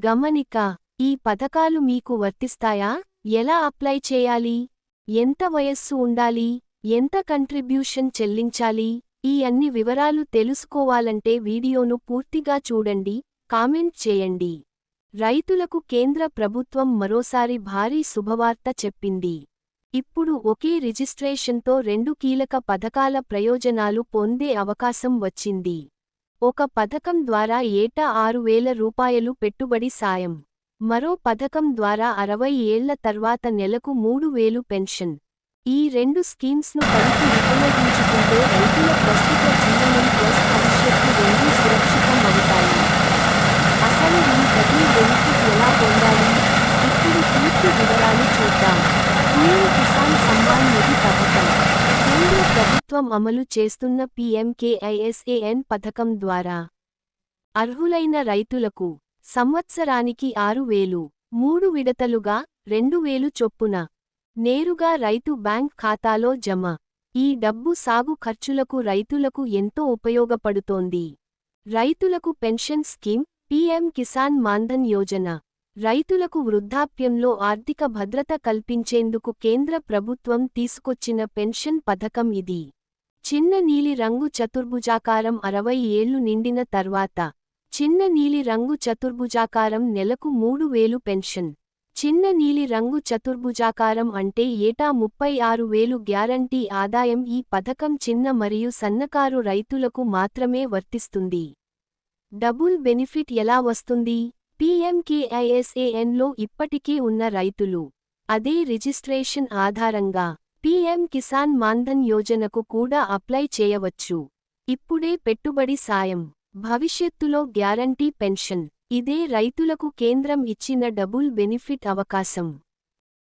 గమనిక: ఈ పథకాలు మీకు వర్తిస్తాయా? ఎలా అప్లై చేయాలి? ఎంత వయస్సు ఉండాలి? ఎంత కంట్రిబ్యూషన్ చెల్లించాలి? ఈ అన్ని వివరాలు తెలుసుకోవాలంటే వీడియోను పూర్తిగా చూడండి, కామెంట్ చేయండి. రైతులకు కేంద్ర ప్రభుత్వం మరోసారి భారీ శుభవార్త చెప్పింది. ఇప్పుడు ఒకే రిజిస్ట్రేషన్తో 2 కీలక పథకాల ప్రయోజనాలు పొందే అవకాశం వచ్చింది. ఒక పథకం ద్వారా ఏటా 6,000 రూపాయలు పెట్టుబడి సాయం. మరో పథకం ద్వారా 60 ఏళ్ల తర్వాత నెలకు 3,000 పెన్షన్. ఈ 2 స్కీమ్స్ను కలిపి ఉపయోగించుకుంటే రైతుల ప్రస్తుత జీవనం ప్లస్ భవిష్యత్తు రెండూ సురక్షితం అవుతాయి. అసలు ఈ డబుల్ బెనిఫిట్ ఎలా పొందాలి? ఇప్పుడు పూర్తి వివరాలు చూద్దాం. పీఎం కిసాన్ సమ్మాన్ నిధి పథకం. కేంద్ర ప్రభుత్వం అమలు చేస్తున్న పీఎంకేఐఎస్ఏఎన్ పథకం ద్వారా అర్హులైన రైతులకు సంవత్సరానికి 6,000, 3 విడతలుగా 2,000 చొప్పున నేరుగా రైతు బ్యాంక్ ఖాతాలో జమ. ఈ డబ్బు సాగు ఖర్చులకు రైతులకు ఎంతో ఉపయోగపడుతోంది. రైతులకు pension scheme, PM Kisan Maandhan Yojana. రైతులకు వృద్ధాప్యంలో ఆర్థిక భద్రత కల్పించేందుకు కేంద్ర ప్రభుత్వం తీసుకొచ్చిన పెన్షన్ పథకం ఇది. చిన్న నీలి రంగు చతుర్భుజాకారం 60 ఏళ్లు నిండిన తర్వాత. చిన్న నీలి రంగు చతుర్భుజాకారం నెలకు 3,000 పెన్షన్. చిన్న నీలి రంగు చతుర్భుజాకారం అంటే ఏటా 36,000 గ్యారంటీ ఆదాయం. ఈ పథకం చిన్న మరియు సన్నకారు రైతులకు మాత్రమే వర్తిస్తుంది. డబుల్ బెనిఫిట్ ఎలా వస్తుంది? పీఎంకేఐఎస్ఏఎన్లో ఇప్పటికే ఉన్న రైతులు అదే రిజిస్ట్రేషన్ ఆధారంగా పీఎం కిసాన్ మాన్ధన్ యోజనకు కూడా అప్లై చేయవచ్చు. ఇప్పుడే పెట్టుబడి సాయం, భవిష్యత్తులో గ్యారంటీ పెన్షన్. ఇదే రైతులకు కేంద్రం ఇచ్చిన డబుల్ బెనిఫిట్ అవకాశం.